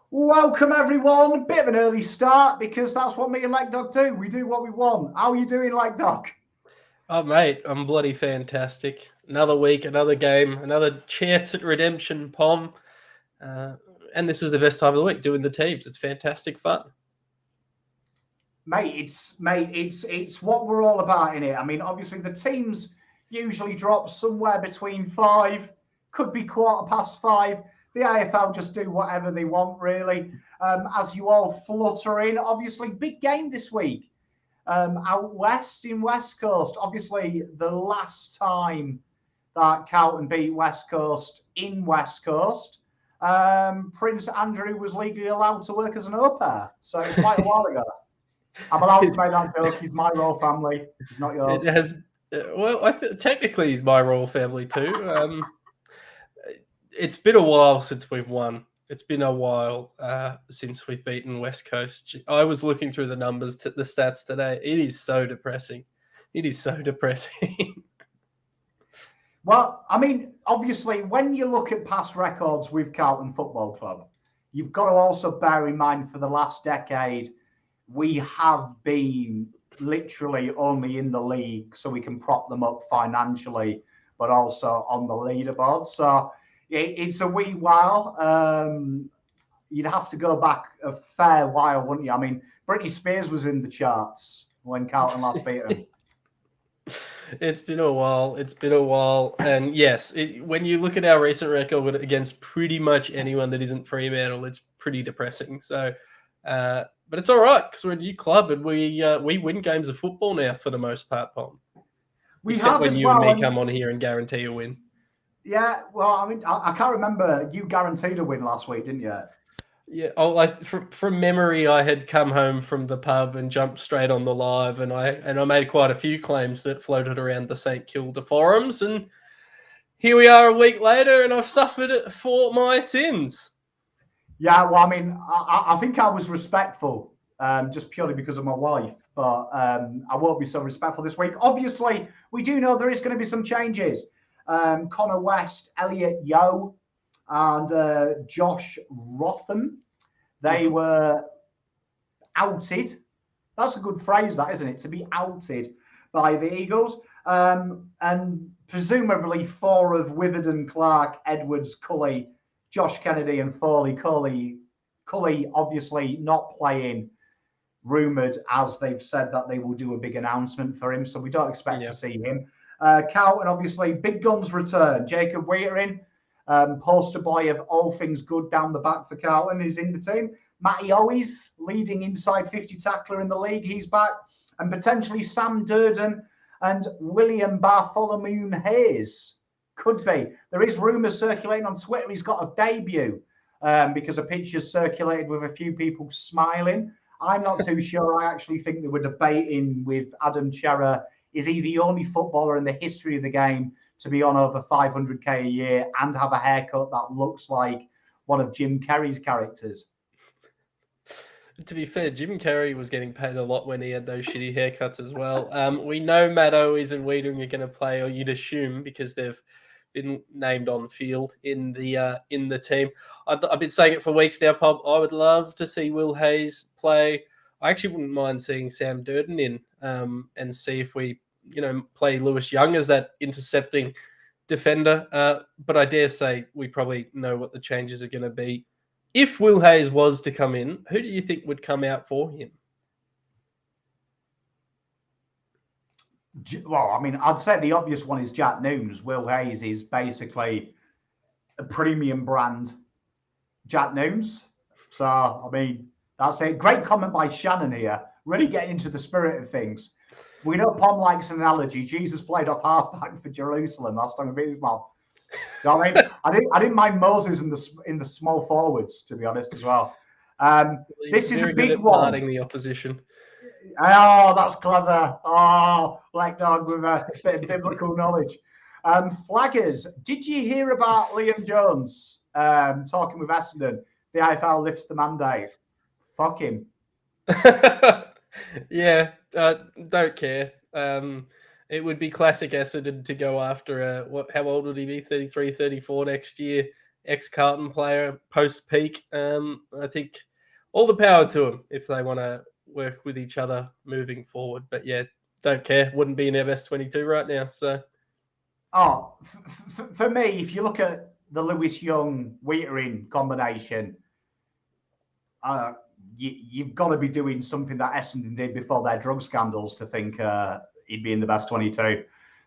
Welcome everyone. Bit of an early start because that's what me and Like Dog do. We do what we want. How are you doing, Like Dog? Oh, mate, I'm bloody fantastic. Another week, another game, another chance at redemption, Pom. Uh, and this is the best time of the week doing the teams. It's fantastic fun. Mate, it's what we're all about in it. I mean, obviously the teams usually drop somewhere between 5, could be 5:15. The AFL just do whatever they want, really. As you all flutter in, obviously big game this week. Out west in West Coast. Obviously, the last time that Carlton beat West Coast in West Coast, Prince Andrew was legally allowed to work as an au pair. So it's quite a while ago. I'm allowed to make that joke. He's my royal family. He's not It yours. has, technically, he's my royal family too. It's been a while since we've won. It's been a while since we've beaten West Coast. I was looking through the numbers, the stats today. It is so depressing. It is so depressing. Well, I mean, obviously, when you look at past records with Carlton Football Club, you've got to also bear in mind for the last decade, we have been literally only in the league so we can prop them up financially, but also on the leaderboard. So it's a wee while. You'd have to go back a fair while, wouldn't you? I mean, Britney Spears was in the charts when Carlton last beat them. It's been a while. It's been a while. And yes, when you look at our recent record against pretty much anyone that isn't Fremantle, it's pretty depressing. So, but it's all right because we're a new club and we win games of football now for the most part, Pom. We Except have when as you and well. me And come on here and guarantee a win. yeah, well, I mean, I can't remember. You guaranteed a win last week, didn't you? Yeah, from memory, I had come home from the pub and jumped straight on the live, and I made quite a few claims that floated around the St Kilda forums, and here we are a week later, and I've suffered for my sins. Yeah, well, I mean, I think I was respectful just purely because of my wife, but I won't be so respectful this week. Obviously, we do know there is going to be some changes. Connor West, Elliot Yeo, and Josh Rotham, they were outed. That's a good phrase, that isn't it? To be outed by the Eagles. And presumably 4 of Witherden, Clark, Edwards, Cully, Josh Kennedy, and Foley. Cully obviously not playing, rumoured as they've said that they will do a big announcement for him, so we don't expect to see him. Carlton, obviously, big guns return. Jacob Waitering, poster boy of all things good down the back for Carlton, is in the team. Matty Owies, leading inside 50 tackler in the league, he's back. And potentially Sam Durden and William Bartholomew Hayes could be. There is rumours circulating on Twitter he's got a debut because a picture's circulated with a few people smiling. I'm not too sure. I actually think they were debating with Adam Chera, is he the only footballer in the history of the game to be on over 500k a year and have a haircut that looks like one of Jim Carrey's characters? To be fair, Jim Carrey was getting paid a lot when he had those shitty haircuts as well. We know Matt Owies and Wiedering are going to play, or you'd assume, because they've been named on field in the team. I've been saying it for weeks now, Pop. I would love to see Will Hayes play. I actually wouldn't mind seeing Sam Durden in and see if we, play Lewis Young as that intercepting defender. But I dare say we probably know what the changes are going to be. If Will Hayes was to come in, who do you think would come out for him? Well, I mean, I'd say the obvious one is Jack Nooms. Will Hayes is basically a premium brand Jack Nooms. So, I mean, that's a great comment by Shannon here. Really getting into the spirit of things. We know Pom likes an analogy. Jesus played off halfback for Jerusalem last time he beat his mom. You know what I mean? I didn't mind Moses in the small forwards, to be honest, as well. This is a big one. Parting the opposition. Oh, that's clever. Oh, Black Dog with a bit of biblical knowledge. Flaggers, did you hear about Liam Jones talking with Essendon? The AFL lifts the mandate. Fuck him. Yeah, don't care. It would be classic Essendon to go after, how old would he be? 33, 34 next year. ex-Carlton player post-peak. I think all the power to them if they want to work with each other moving forward. But yeah, don't care. Wouldn't be in their best 22 right now. So, for me, if you look at the Lewis Young Wiedering combination, you've got to be doing something that Essendon did before their drug scandals to think he'd be in the best 22.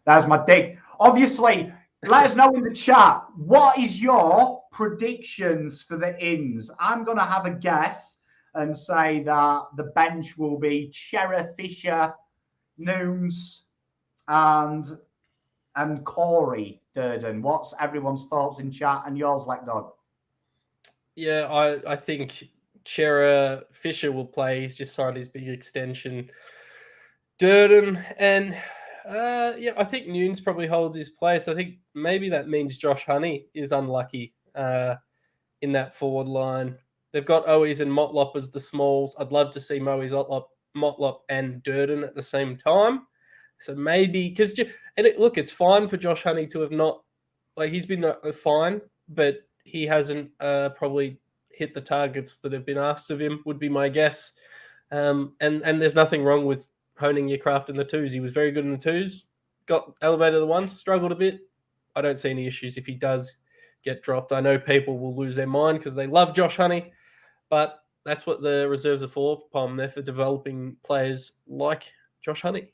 There's my dig. Obviously, let us know in the chat, what is your predictions for the ins? I'm going to have a guess and say that the bench will be Chera, Fisher, Nooms, and Corey Durden. What's everyone's thoughts in chat and yours, Lekdog? Yeah, I think Chera, Fisher will play. He's just signed his big extension. Durden and I think Nunes probably holds his place. I think maybe that means Josh Honey is unlucky in that forward line. They've got Owies and Motlop as the smalls. I'd love to see Motlop and Durden at the same time. So maybe because look, it's fine for Josh Honey to have not he's been fine, but he hasn't probably hit the targets that have been asked of him. Would be my guess. And there's nothing wrong with honing your craft in the twos. He was very good in the twos, got elevated to the ones, struggled a bit. I don't see any issues if he does get dropped. I know people will lose their mind because they love Josh Honey, but that's what the reserves are for, Pom. They're for developing players like Josh Honey.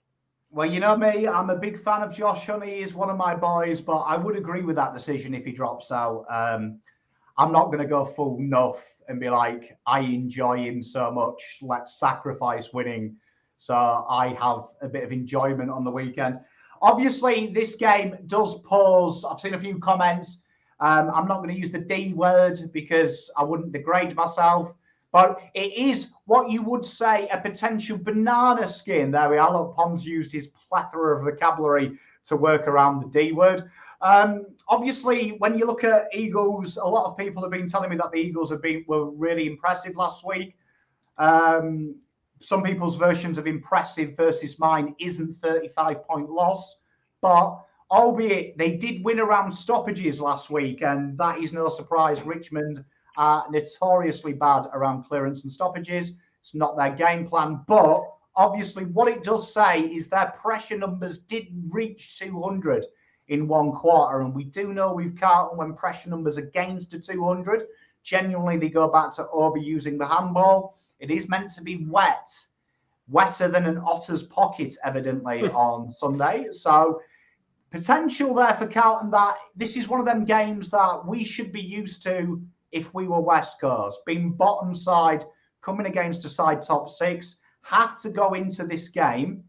Well, you know me, I'm a big fan of Josh Honey. He's one of my boys, but I would agree with that decision if he drops out. I'm not going to go full nuff and be like, I enjoy him so much, let's sacrifice winning so I have a bit of enjoyment on the weekend. Obviously, this game does pose, I've seen a few comments. I'm not going to use the D word because I wouldn't degrade myself, but it is what you would say a potential banana skin. There we are. Look, Pom's used his plethora of vocabulary to work around the D word. Obviously, when you look at Eagles, a lot of people have been telling me that the Eagles were really impressive last week. Some people's versions of impressive versus mine isn't 35-point loss, but albeit they did win around stoppages last week, and that is no surprise. Richmond are notoriously bad around clearance and stoppages. It's not their game plan, but obviously what it does say is their pressure numbers did reach 200 in one quarter, and we do know with Carlton when pressure numbers against the 200, genuinely they go back to overusing the handball. It is meant to be wetter than an otter's pocket, evidently, on Sunday. So potential there for Carlton that this is one of them games that we should be used to if we were West Coast. Being bottom side, coming against a side top six, have to go into this game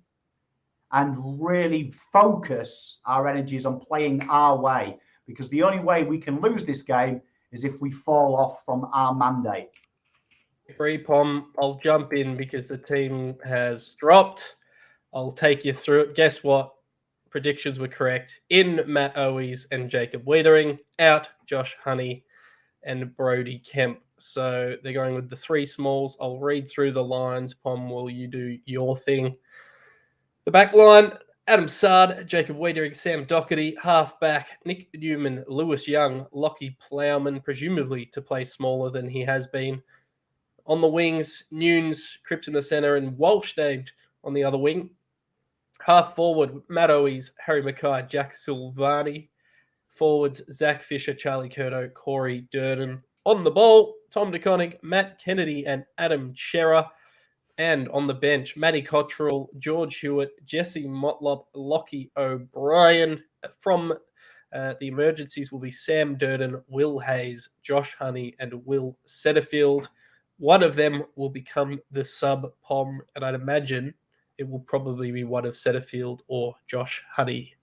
and really focus our energies on playing our way, because the only way we can lose this game is if we fall off from our mandate. Agree, Pom. I'll jump in because the team has dropped. I'll take you through it. Guess what? Predictions were correct. In Matt Owies and Jacob Wiedering. Out Josh Honey and Brody Kemp. So they're going with the three smalls. I'll read through the lines. Pom, will you do your thing? The back line, Adam Sard, Jacob Wiedering, Sam Doherty. Half-back, Nick Newman, Lewis Young, Lockie Plowman, presumably to play smaller than he has been. On the wings, Nunes, Cripps in the centre, and Walsh named on the other wing. Half forward, Matt Owies, Harry Mackay, Jack Silvani. Forwards, Zach Fisher, Charlie Curto, Corey Durden. On the ball, Tom DeConnick, Matt Kennedy, and Adam Chera. And on the bench, Matty Cottrell, George Hewitt, Jesse Motlop, Lockie O'Brien. From the emergencies will be Sam Durden, Will Hayes, Josh Honey, and Will Setterfield. One of them will become the sub-Pom, and I'd imagine it will probably be one of Setterfield or Josh Honey.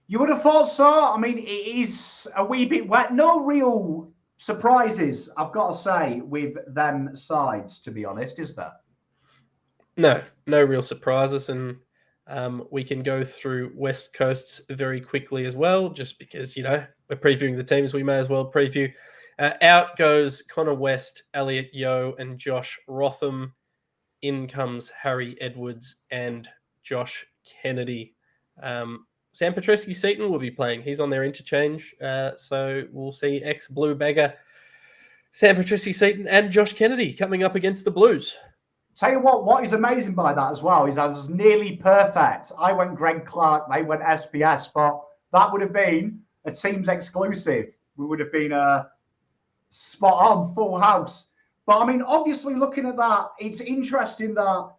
You would have thought so. I mean, it is a wee bit wet. No real surprises, I've got to say, with them sides, to be honest, is there? No real surprises, and we can go through West Coasts very quickly as well, just because, we're previewing the teams, we may as well preview. Out goes Connor West, Elliot Yeo, and Josh Rotham. In comes Harry Edwards and Josh Kennedy. Sam Petreski-Seaton will be playing. He's on their interchange. So we'll see ex-Blue Bagger Sam Petreski-Seaton and Josh Kennedy coming up against the Blues. Tell you what is amazing by that as well is I was nearly perfect. I went Greg Clark, they went SPS, but that would have been a team's exclusive. We would have been a spot on, full house. But I mean, obviously looking at that, it's interesting that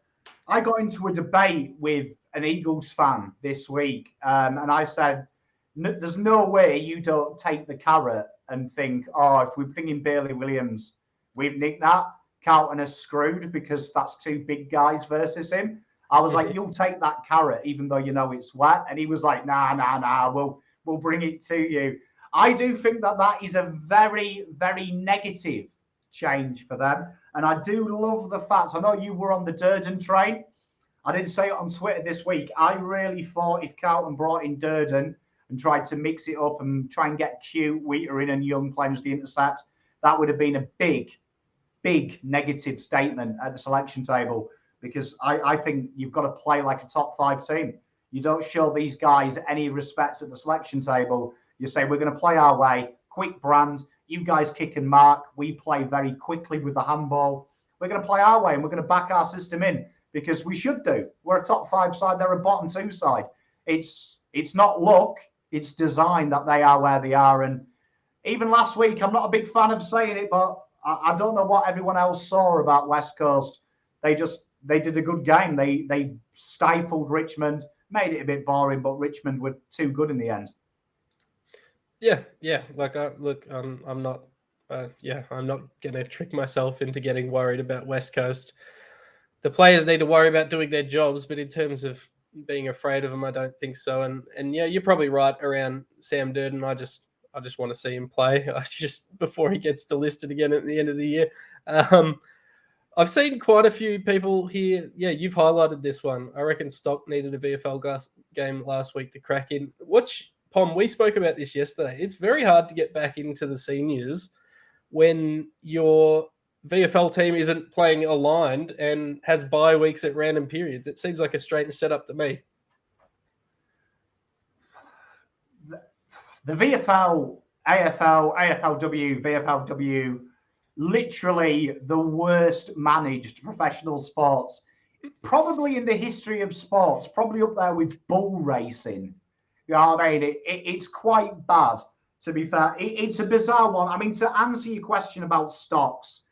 I got into a debate with an Eagles fan this week. And I said, there's no way you don't take the carrot and think, oh, if we bring in Bailey Williams, we've nicked that. Carlton is screwed because that's two big guys versus him. I was like, you'll take that carrot even though you know it's wet. And he was like, nah, we'll bring it to you. I do think that is a very, very negative change for them. And I do love the fact, I know you were on the Durden train. I did say it on Twitter this week. I really thought if Carlton brought in Durden and tried to mix it up and try and get cute, Wheater in and Young playing the intercept, that would have been a big negative statement at the selection table, because I think you've got to play like a top 5 team. You don't show these guys any respect at the selection table. You say, we're going to play our way, quick brand. You guys kick and mark. We play very quickly with the handball. We're going to play our way and we're going to back our system in because we should do. We're a top 5 side. They're a bottom 2 side. It's not luck. It's design that they are where they are. And even last week, I'm not a big fan of saying it, but I don't know what everyone else saw about West Coast. They did a good game. They stifled Richmond, made it a bit boring, but Richmond were too good in the end. Yeah. Like, I'm not going to trick myself into getting worried about West Coast. The players need to worry about doing their jobs, but in terms of being afraid of them, I don't think so. And yeah, you're probably right around Sam Durden. I just want to see him play just before he gets delisted again at the end of the year. I've seen quite a few people here. Yeah, you've highlighted this one. I reckon Stock needed a VFL game last week to crack in. Pom, we spoke about this yesterday. It's very hard to get back into the seniors when your VFL team isn't playing aligned and has bye weeks at random periods. It seems like a strange setup to me. The VFL, AFL, AFLW, VFLW, literally the worst managed professional sports, probably in the history of sports, probably up there with bull racing. You know what I mean? It's quite bad, to be fair. It's a bizarre one. I mean, to answer your question about stocks,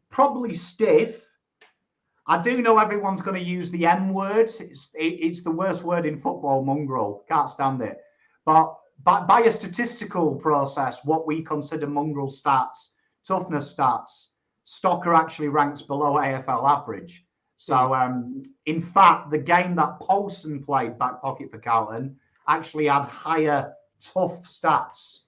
probably stiff. I do know everyone's going to use the M word. It's the worst word in football, mongrel. Can't stand it. But by a statistical process, what we consider mongrel stats, toughness stats, Stocker actually ranks below AFL average. So, in fact, the game that Paulson played back pocket for Carlton actually had higher tough stats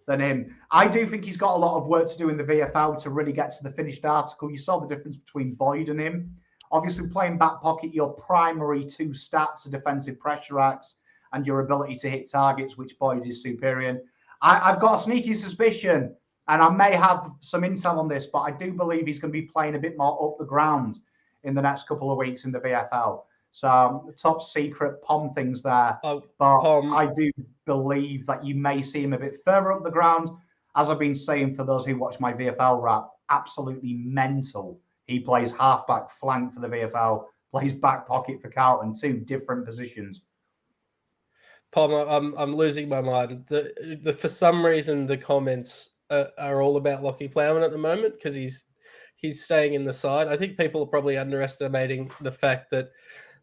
than him. I do think he's got a lot of work to do in the VFL to really get to the finished article. You saw the difference between Boyd and him. Obviously, playing back pocket, your primary 2 stats are defensive pressure acts and your ability to hit targets, which Boyd is superior. I've got a sneaky suspicion, and I may have some intel on this, but I do believe he's going to be playing a bit more up the ground in the next couple of weeks in the VFL. So top secret Pom things there. I do believe that you may see him a bit further up the ground. As I've been saying for those who watch my VFL wrap, absolutely mental. He plays halfback flank for the VFL, plays back pocket for Carlton, 2 different positions. Pom, I'm losing my mind. For some reason, the comments are all about Lockie Plowman at the moment because he's staying in the side. I think people are probably underestimating the fact that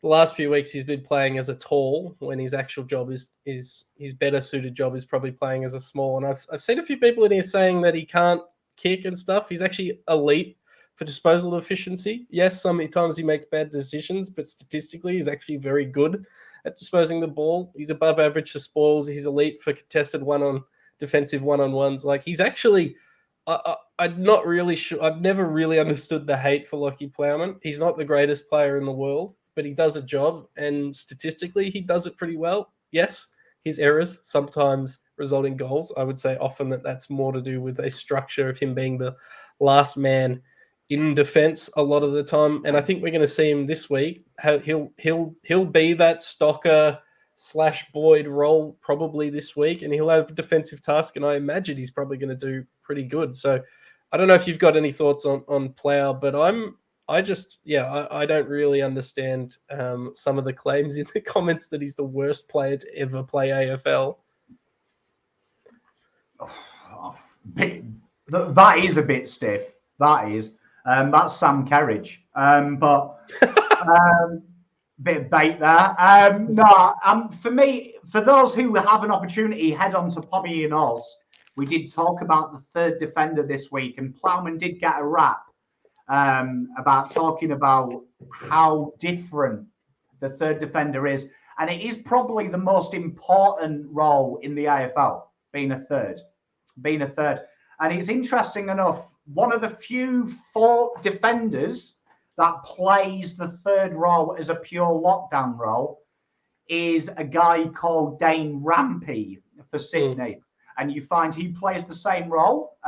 the last few weeks he's been playing as a tall when his actual job is his better suited job is probably playing as a small. And I've seen a few people in here saying that he can't kick and stuff. He's actually elite for disposal efficiency. Yes, sometimes he makes bad decisions, but statistically he's actually very good at disposing the ball. He's above average for spoils. He's elite for contested defensive one-on-ones. Like he's actually, I'm not really sure. I've never really understood the hate for Lockie Plowman. He's not the greatest player in the world, but he does a job, and statistically he does it pretty well. Yes, his errors sometimes result in goals. I would say often that's more to do with a structure of him being the last man in defense a lot of the time. And I think we're going to see him this week. He'll be that Stocker / Boyd role probably this week, and he'll have a defensive task, and I imagine he's probably going to do pretty good. So I don't know if you've got any thoughts on Plough, but I don't really understand some of the claims in the comments that he's the worst player to ever play AFL. That is a bit stiff. That is. That's Sam Kerridge. But bit of bait there. For me, for those who have an opportunity, head on to Poppy and Oz. We did talk about the third defender this week, and Plowman did get a rap about talking about how different the third defender is. And it is probably the most important role in the AFL, being a third. And it's interesting enough, one of the few 4 defenders that plays the third role as a pure lockdown role is a guy called Dane Rampey for Sydney. And you find he plays the same role.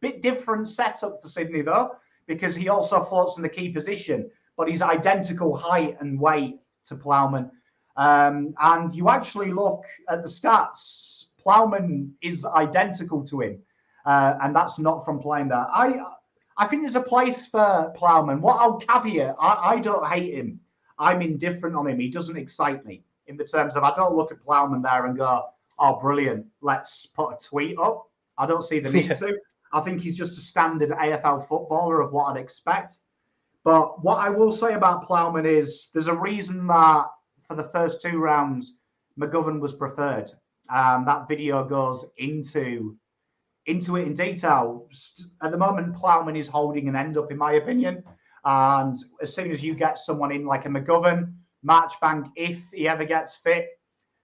Bit different setup for Sydney, though, because he also floats in the key position, but he's identical height and weight to Plowman. And you actually look at the stats, Plowman is identical to him. And that's not from playing there. I think there's a place for Plowman. What I'll caveat, I don't hate him. I'm indifferent on him. He doesn't excite me in the terms of I don't look at Plowman there and go, oh, brilliant, let's put a tweet up. I don't see the need to. I think he's just a standard AFL footballer of what I'd expect. But what I will say about Plowman is there's a reason that for the first 2 rounds, McGovern was preferred. That video goes into it in detail. At the moment, Plowman is holding an end up, in my opinion. And as soon as you get someone in like a McGovern, Marchbank, if he ever gets fit,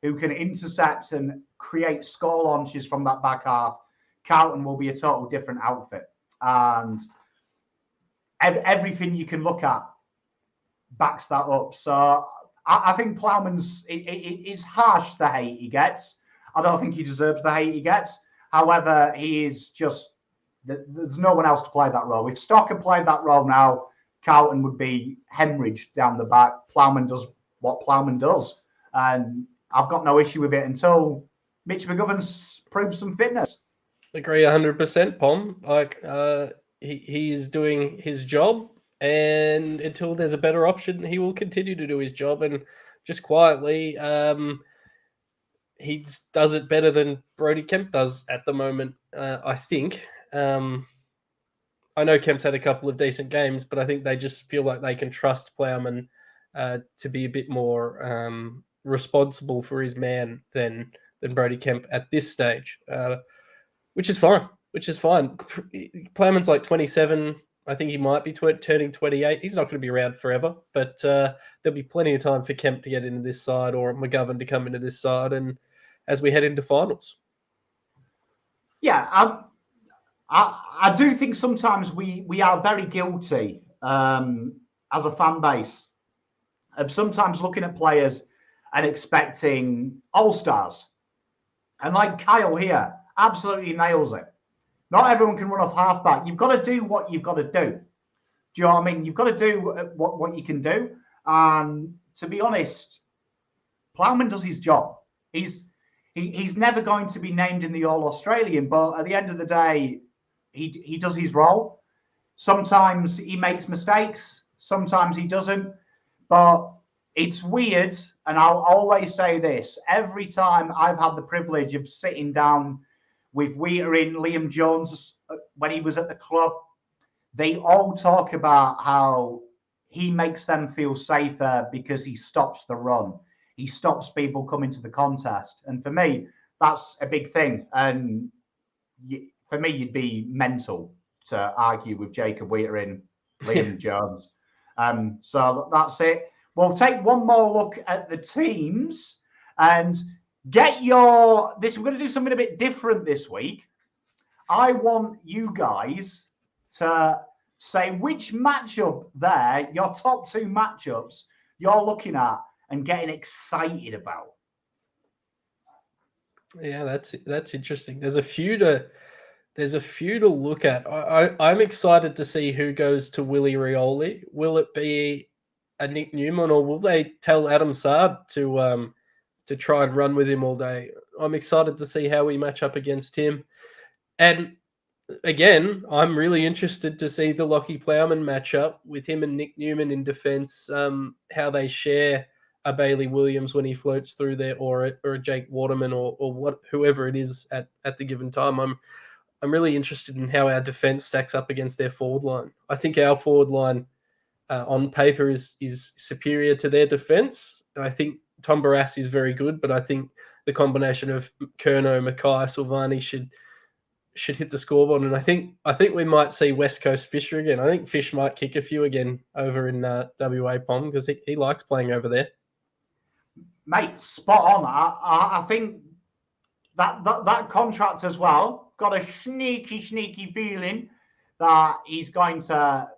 who can intercept and create score launches from that back half, Carlton will be a total different outfit. And everything you can look at backs that up. So I think Plowman's, it's harsh, the hate he gets. I don't think he deserves the hate he gets. However, he is just, there's no one else to play that role. If Stocker played that role now, Carlton would be hemorrhaged down the back. Plowman does what Plowman does. And I've got no issue with it until Mitch McGovern proves some fitness. Agree 100%, Pom. Like, he's doing his job, and until there's a better option, he will continue to do his job. And just quietly, he does it better than Brodie Kemp does at the moment, I think. I know Kemp's had a couple of decent games, but I think they just feel like they can trust Plowman to be a bit more responsible for his man than Brodie Kemp at this stage, which is fine. Plowman's like 27. I think he might be turning 28. He's not going to be around forever, but there'll be plenty of time for Kemp to get into this side or McGovern to come into this side, and as we head into finals. Yeah, I do think sometimes we are very guilty as a fan base of sometimes looking at players and expecting all-stars. And like Kyle here, absolutely nails it. Not everyone can run off halfback. You've got to do what you've got to do. Do you know what I mean? You've got to do what you can do. And to be honest, Plowman does his job. He's never going to be named in the All-Australian, but at the end of the day, he does his role. Sometimes he makes mistakes. Sometimes he doesn't. But it's weird, and I'll always say this. Every time I've had the privilege of sitting down with Wheater Liam Jones when he was at the club, they all talk about how he makes them feel safer because he stops the run. He stops people coming to the contest. And for me, that's a big thing. And for me, you'd be mental to argue with Jacob Wheater and Liam Jones. So that's it. We'll take one more look at the teams and get your... We're going to do something a bit different this week. I want you guys to say which matchup there, your top 2 matchups you're looking at and getting excited about. Yeah, that's interesting. There's a few to look at. I'm excited to see who goes to Willie Rioli. Will it be a Nick Newman, or will they tell Adam Saad to try and run with him all day. I'm excited to see how we match up against him. And again, I'm really interested to see the Lockie Plowman matchup with him and Nick Newman in defence, how they share a Bailey Williams when he floats through there, or a Jake Waterman, or whoever it is at the given time. I'm really interested in how our defence stacks up against their forward line. I think our forward line on paper is superior to their defence. I think Tom Barassi is very good, but I think the combination of Curnow, Mackay, Silvani should hit the scoreboard, and I think we might see West Coast Fisher again. I think Fish might kick a few again over in WA Pom, because he likes playing over there. Mate, spot on. I think that contract as well, got a sneaky feeling that he's going to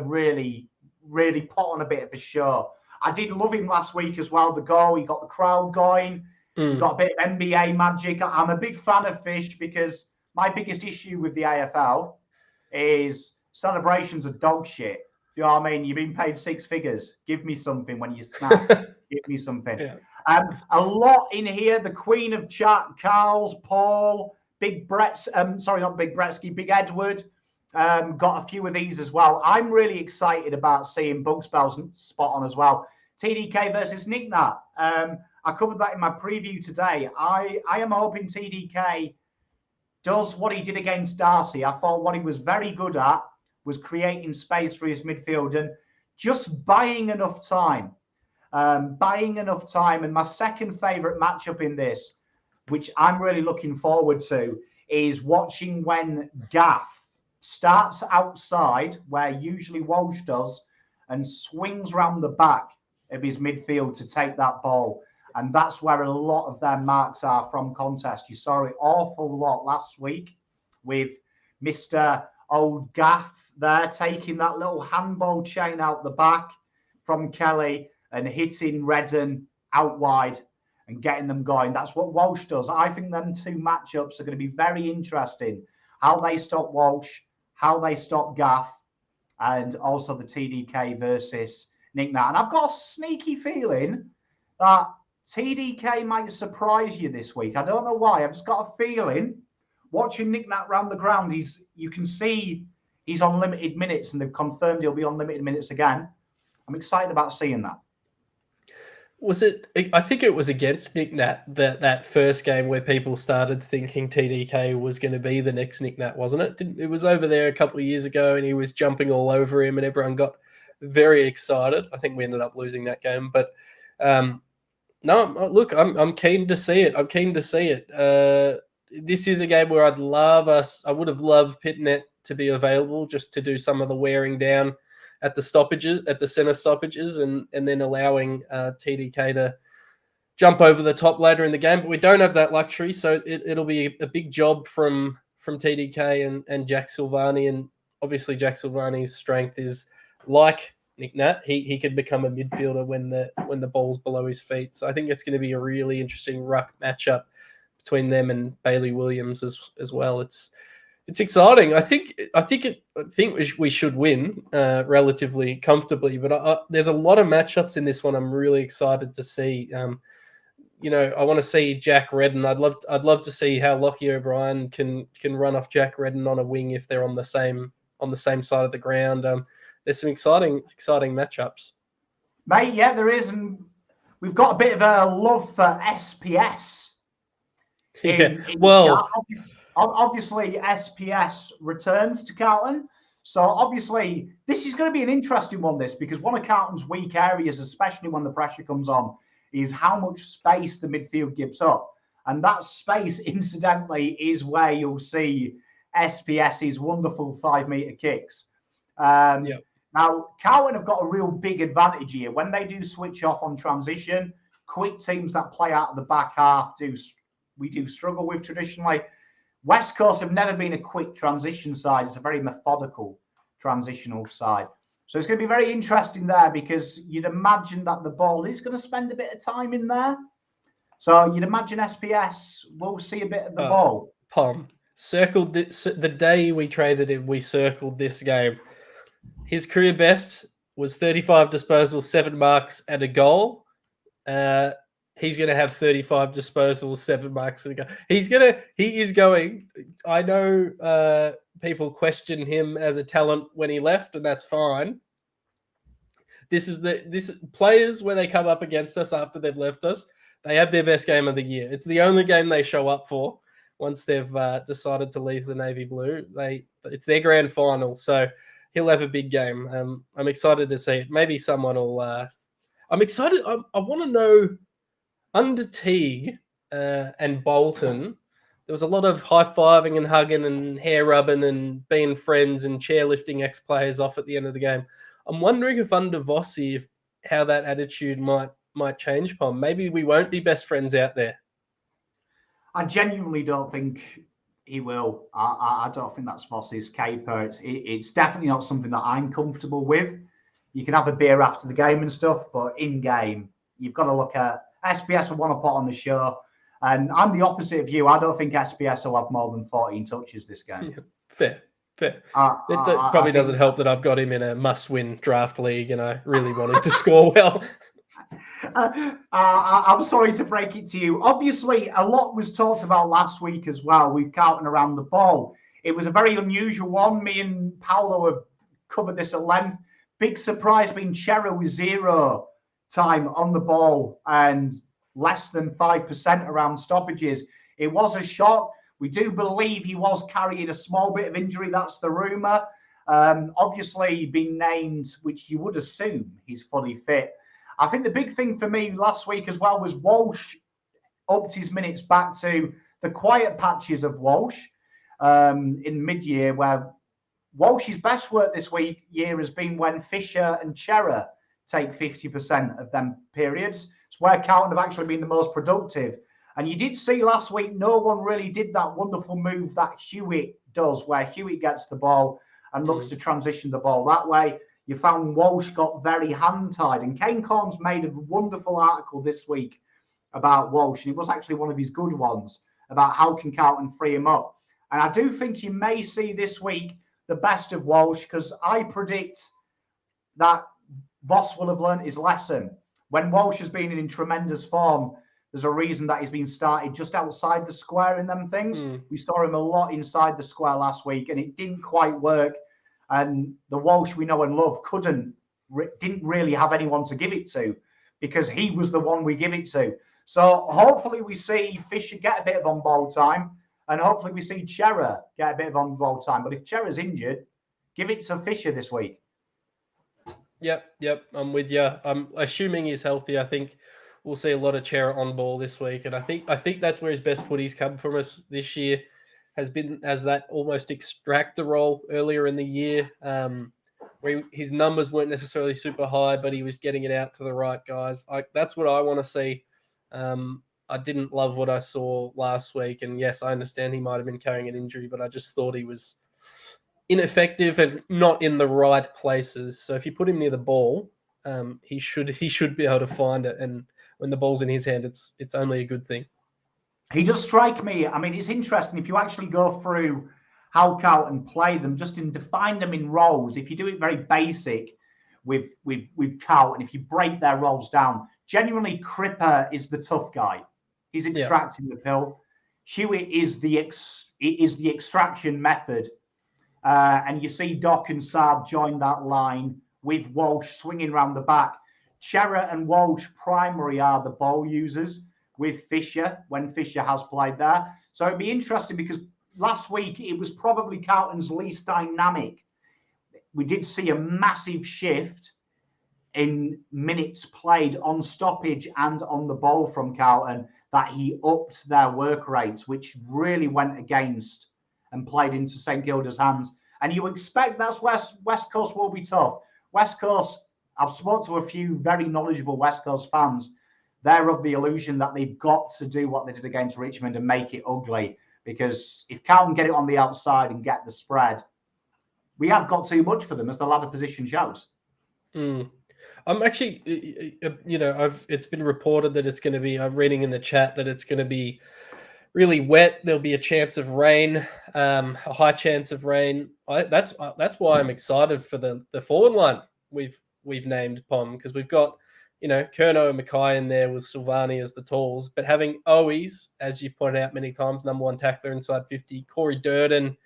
really put on a bit of a show. I did love him last week as well. The goal, he got the crowd going. He got a bit of NBA magic. I'm a big fan of Fish, because my biggest issue with the AFL is celebrations are dog shit. You know what I mean? You've been paid 6 figures. Give me something when you snap. Give me something. Yeah. A lot in here. The Queen of Chat, Carl's, Paul, Big Brett's, not Big Bretsky, Big Edward. Got a few of these as well. I'm really excited about seeing Bugspell's spot on as well. TDK versus Nick Nat. I covered that in my preview today. I am hoping TDK does what he did against Darcy. I thought what he was very good at was creating space for his midfield and just buying enough time. And my second favourite matchup in this, which I'm really looking forward to, is watching when Gaff starts outside, where usually Walsh does, and swings round the back of his midfield to take that ball. And that's where a lot of their marks are from contest. You saw an awful lot last week with Mr. Old Gaff there, taking that little handball chain out the back from Kelly and hitting Redden out wide and getting them going. That's what Walsh does. I think them two matchups are going to be very interesting. How they stop Walsh, how they stop Gaff, and also the TDK versus Nick Nat. And I've got a sneaky feeling that TDK might surprise you this week. I don't know why. I've just got a feeling, watching Nick Nat round the ground, you can see he's on limited minutes, and they've confirmed he'll be on limited minutes again. I'm excited about seeing that. I think it was against Nick Nat that first game where people started thinking TDK was going to be the next Nick Nat, wasn't it? It was over there a couple of years ago, and he was jumping all over him, and everyone got very excited. I think we ended up losing that game, but no, look, I'm keen to see it. This is a game where I would have loved Pitnet to be available, just to do some of the wearing down at the stoppages, at the center stoppages, and then allowing TDK to jump over the top ladder in the game. But we don't have that luxury, so it'll be a big job from TDK and Jack Silvani. And obviously Jack Silvani's strength is like Nick Nat. He could become a midfielder when the ball's below his feet. So I think it's going to be a really interesting ruck matchup between them and Bailey Williams as well. It's exciting. I think we should win relatively comfortably, but there's a lot of matchups in this one I'm really excited to see. I want to see Jack Redden. I'd love to see how Lockie O'Brien can run off Jack Redden on a wing if they're on the same side of the ground. There's some exciting matchups. Mate, yeah, there is, and we've got a bit of a love for SPS. Obviously, SPS returns to Carlton. So obviously, this is going to be an interesting one, because one of Carlton's weak areas, especially when the pressure comes on, is how much space the midfield gives up. And that space, incidentally, is where you'll see SPS's wonderful 5-meter kicks. Now, Carlton have got a real big advantage here. When they do switch off on transition, quick teams that play out of the back half we do struggle with traditionally. West Coast have never been a quick transition side. It's a very methodical transitional side. So it's going to be very interesting there, because you'd imagine that the ball is going to spend a bit of time in there. So you'd imagine SPS will see a bit of the ball. Pom circled the day we traded him. We circled this game. His career best was 35 disposals, 7 marks, and a goal. he's going to have 35 disposals, 7 marks to go. He is going. I know people question him as a talent when he left, and that's fine. This players when they come up against us after they've left us, they have their best game of the year. It's the only game they show up for once they've decided to leave the navy blue. It's their grand final, so he'll have a big game. I'm excited to see it. Maybe someone will. I'm excited. I want to know under Teague and Bolton. There was a lot of high-fiving and hugging and hair rubbing and being friends and chairlifting ex-players off at the end of the game. I'm wondering if under Vossi, how that attitude might change, Pom. Maybe we won't be best friends out there. I genuinely don't think he will. I don't think that's Vossi's caper. It's definitely not something that I'm comfortable with. You can have a beer after the game and stuff, but in game, you've got to look at SBS will want to put on the show. And I'm the opposite of you. I don't think SBS will have more than 14 touches this game. Fair. It probably doesn't help that I've got him in a must-win draft league and I really wanted to score well. I'm sorry to break it to you. Obviously, a lot was talked about last week as well with Carlton around the ball. It was a very unusual one. Me and Paolo have covered this at length. Big surprise being Chera with 0 time on the ball and less than 5% around stoppages. It was a shock. We do believe he was carrying a small bit of injury. That's the rumour. Obviously, being named, which you would assume he's fully fit. I think the big thing for me last week as well was Walsh upped his minutes back to the quiet patches of Walsh in mid-year, where Walsh's best work this year has been when Fisher and Chera take 50% of them periods. It's where Carlton have actually been the most productive. And you did see last week, no one really did that wonderful move that Hewitt does, where Hewitt gets the ball and looks to transition the ball that way. You found Walsh got very hand-tied. And Kane Cornes made a wonderful article this week about Walsh. And it was actually one of his good ones about how can Carlton free him up. And I do think you may see this week the best of Walsh, because I predict that Voss will have learnt his lesson. When Walsh has been in tremendous form, there's a reason that he's been started just outside the square in them things. We saw him a lot inside the square last week, and it didn't quite work. And the Walsh we know and love didn't really have anyone to give it to, because he was the one we give it to. So hopefully we see Fisher get a bit of on-ball time, and hopefully we see Chera get a bit of on-ball time. But if Chera's injured, give it to Fisher this week. Yep. I'm with you. I'm assuming he's healthy. I think we'll see a lot of Chera on ball this week, and I think that's where his best footy's come from us this year. Has been as that almost extractor role earlier in the year, where his numbers weren't necessarily super high, but he was getting it out to the right guys. That's what I want to see. I didn't love what I saw last week, and yes, I understand he might have been carrying an injury, but I just thought he was ineffective and not in the right places. So if you put him near the ball, he should be able to find it, and when the ball's in his hand, it's only a good thing. He does strike me. I mean, it's interesting if you actually go through how Carlton play them, just in define them in roles. If you do it very basic with Carlton, if you break their roles down, genuinely Cripper is the tough guy. He's extracting the pill. Hewitt is the extraction method, and you see Doc and Saab join that line with Walsh swinging around the back. Chera and Walsh primary are the ball users, with Fisher when Fisher has played there. So it'd be interesting because last week it was probably Carlton's least dynamic. We did see a massive shift in minutes played on stoppage and on the ball from Carlton, that he upped their work rates, which really went against and played into St Kilda's hands. And you expect that's West Coast will be tough. West Coast, I've spoken to a few very knowledgeable West Coast fans. They're of the illusion that they've got to do what they did against Richmond and make it ugly. Because if Carlton get it on the outside and get the spread, we have got too much for them, as the ladder position shows. I'm actually, it's been reported that it's going to be, I'm reading in the chat that it's going to be really wet. There'll be a chance of rain, a high chance of rain. That's why I'm excited for the forward line we've named, Pom, because we've got, Curnow and Mackay in there with Silvani as the talls, but having Owies, as you pointed out many times, number one tackler inside 50, Corey Durden,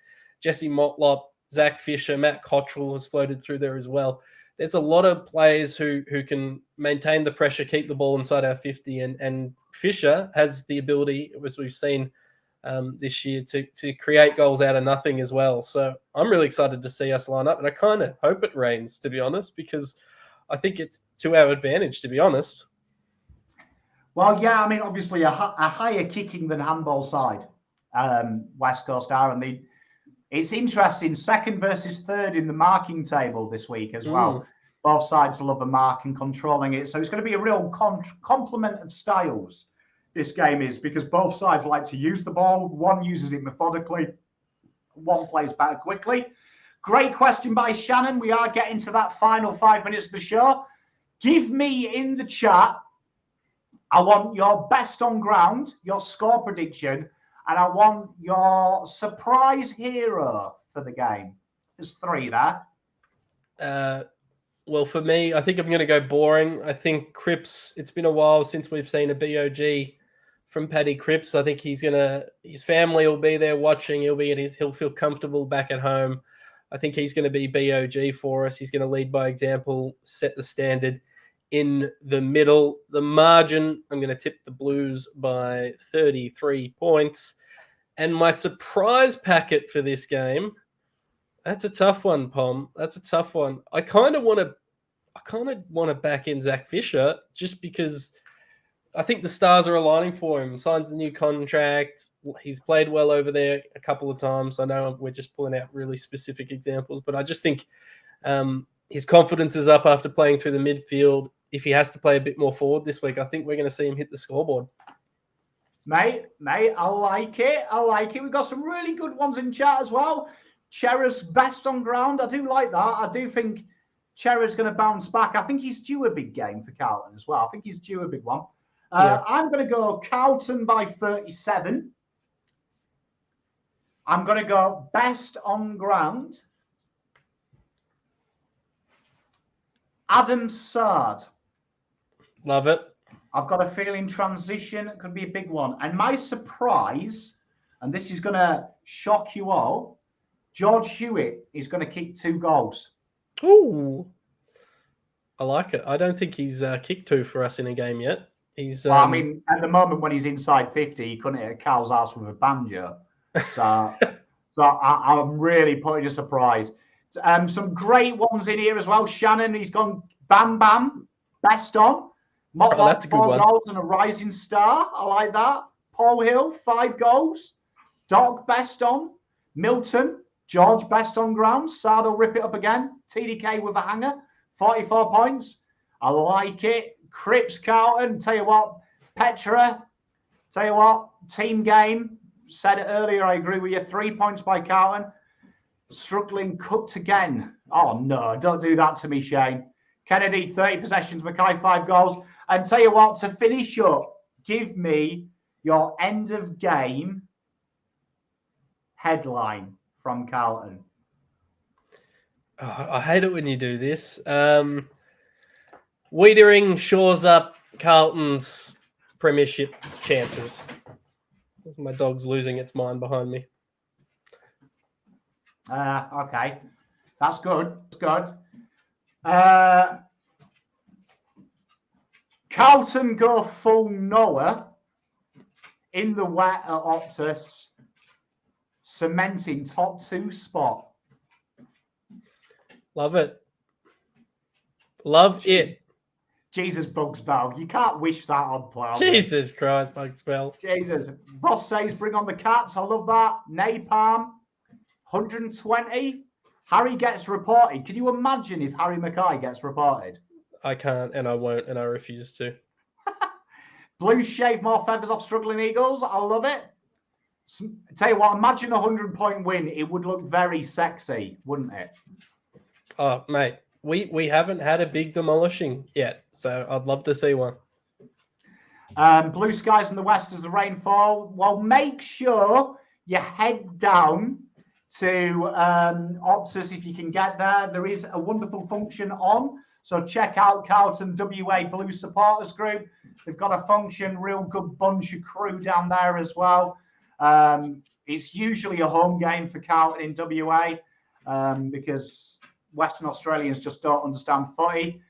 Jesse Motlop, Zach Fisher, Matt Cottrell has floated through there as well. There's a lot of players who can maintain the pressure, keep the ball inside our 50, and Fisher has the ability, as we've seen this year, to create goals out of nothing as well. So I'm really excited to see us line up, and I kind of hope it rains, to be honest, because I think it's to our advantage, to be honest. Well, yeah, I mean, obviously a higher kicking than handball side, West Coast are, and it's interesting, second versus third in the marking table this week as well. Both sides love a mark and controlling it. So it's going to be a real complement of styles, this game is, because both sides like to use the ball. One uses it methodically. One plays better quickly. Great question by Shannon. We are getting to that final 5 minutes of the show. Give me in the chat, I want your best on ground, your score prediction, and I want your surprise hero for the game. There's 3 there. Well, for me, I think I'm going to go boring. I think Cripps, it's been a while since we've seen a BOG from Paddy Cripps. I think his family will be there watching. He'll feel comfortable back at home. I think he's going to be BOG for us. He's going to lead by example, set the standard in the middle. The margin, I'm going to tip the Blues by 33 points. And my surprise packet for this game, that's a tough one, Pom. That's a tough one. I kind of want to back in Zach Fisher just because I think the stars are aligning for him. Signs the new contract. He's played well over there a couple of times. I know we're just pulling out really specific examples, but I just think his confidence is up after playing through the midfield. If he has to play a bit more forward this week, I think we're going to see him hit the scoreboard. Mate, I like it. We've got some really good ones in chat as well. Chera's best on ground. I do like that. I do think Chera's going to bounce back. I think he's due a big game for Carlton as well. I think he's due a big one. I'm going to go Carlton by 37. I'm going to go best on ground. Adam Sard. Love it. I've got a feeling transition could be a big one. And my surprise, and this is going to shock you all, George Hewitt is going to kick 2 goals. Ooh. I like it. I don't think he's kicked 2 for us in a game yet. Well, I mean, at the moment when he's inside 50, he couldn't hit a cow's ass with a banjo. So, I'm really putting a surprise. Some great ones in here as well. Shannon, he's gone Bam Bam, best on. Motlop, that's a good 4 one. goals and a rising star. I like that. Paul Hill, 5 goals. Doc, best on. Milton, George, best on ground. Sard will rip it up again. TDK with a hanger, 44 points. I like it. Cripps, Carlton. Tell you what, Petra. Tell you what, team game. Said it earlier, I agree with you. 3 points by Carlton. Struggling cooked again. Oh, no, don't do that to me, Shane. Kennedy, 30 possessions. Mackay, 5 goals. And tell you what, to finish up, give me your end of game headline from Carlton. Oh, I hate it when you do this. Wiedering shores up Carlton's premiership chances. My dog's losing its mind behind me. Okay. That's good. That's good. Carlton go full Noah in the wet at Optus, cementing top 2 spot. Love it. Love it. Jesus, Bugs Bell. You can't wish that on player. Jesus Christ, Bugs Bell. Jesus. Voss says, bring on the Cats. I love that. Napalm, 120. Harry gets reported. Can you imagine if Harry Mackay gets reported? I can't, and I won't, and I refuse to. Blues shave more feathers off struggling Eagles. I love it. Tell you what, imagine a 100-point win. It would look very sexy, wouldn't it? Oh, mate, we haven't had a big demolishing yet, so I'd love to see one. Blue skies in the west as the rain fall. Well, make sure you head down to Optus if you can get there. There is a wonderful function on. So check out Carlton WA Blue Supporters Group. They've got a function, real good bunch of crew down there as well. It's usually a home game for Carlton in WA because Western Australians just don't understand footy.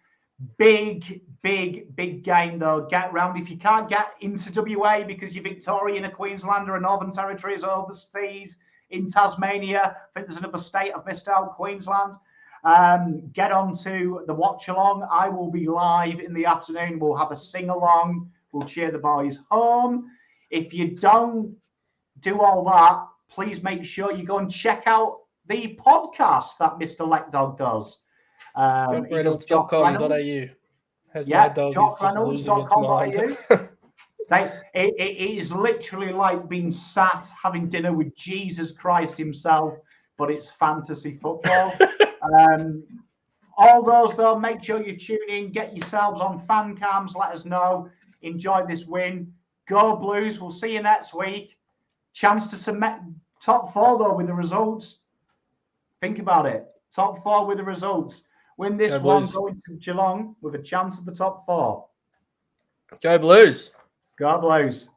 Big game though. Get round. If you can't get into WA because you're Victorian, a Queenslander, a Northern Territories, overseas, in Tasmania, I think there's another state I've missed out, Queensland. Get on to the watch along. I will be live in the afternoon. We'll have a sing along. We'll cheer the boys home. If you don't do all that, please make sure you go and check out the podcast that Mr. Leckdog does. JockReynolds.com.au. Yeah, JockReynolds.com.au. It is literally like being sat having dinner with Jesus Christ himself, but it's fantasy football. All those, though, make sure you tune in, get yourselves on fan cams, let us know. Enjoy this win. Go Blues. We'll see you next week. Chance to cement top 4, though, with the results. Think about it. Top 4 with the results. Win this one, go into Geelong with a chance at the top 4. Go Blues. Go Blues.